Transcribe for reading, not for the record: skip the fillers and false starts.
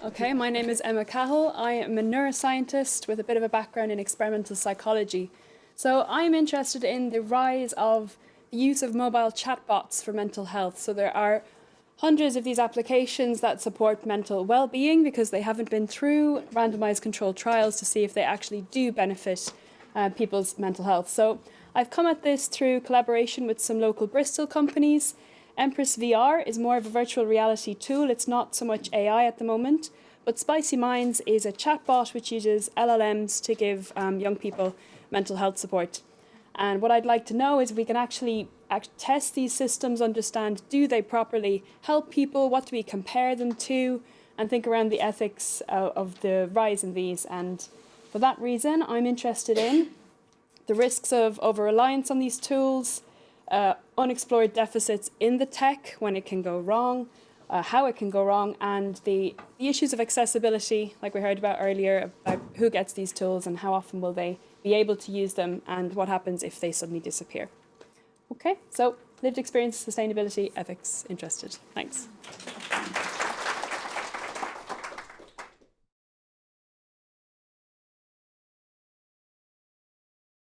Okay, my name is Emma Cahill. I am a neuroscientist with a bit of a background in experimental psychology. So I'm interested in the rise of the use of mobile chatbots for mental health. So there are hundreds of these applications that support mental well-being because they haven't been through randomized controlled trials to see if they actually do benefit people's mental health. So I've come at this through collaboration with some local Bristol companies. Empress VR is more of a virtual reality tool. It's not so much AI at the moment, but Spicy Minds is a chatbot which uses LLMs to give young people mental health support. And what I'd like to know is if we can actually test these systems, understand, do they properly help people? What do we compare them to? And think around the ethics of the rise in these. And for that reason, I'm interested in the risks of over-reliance on these tools, unexplored deficits in the tech when it can go wrong, how it can go wrong, and the issues of accessibility, like we heard about earlier, about who gets these tools and how often will they be able to use them, and what happens if they suddenly disappear. Okay, so lived experience, sustainability, ethics, interested. Thanks.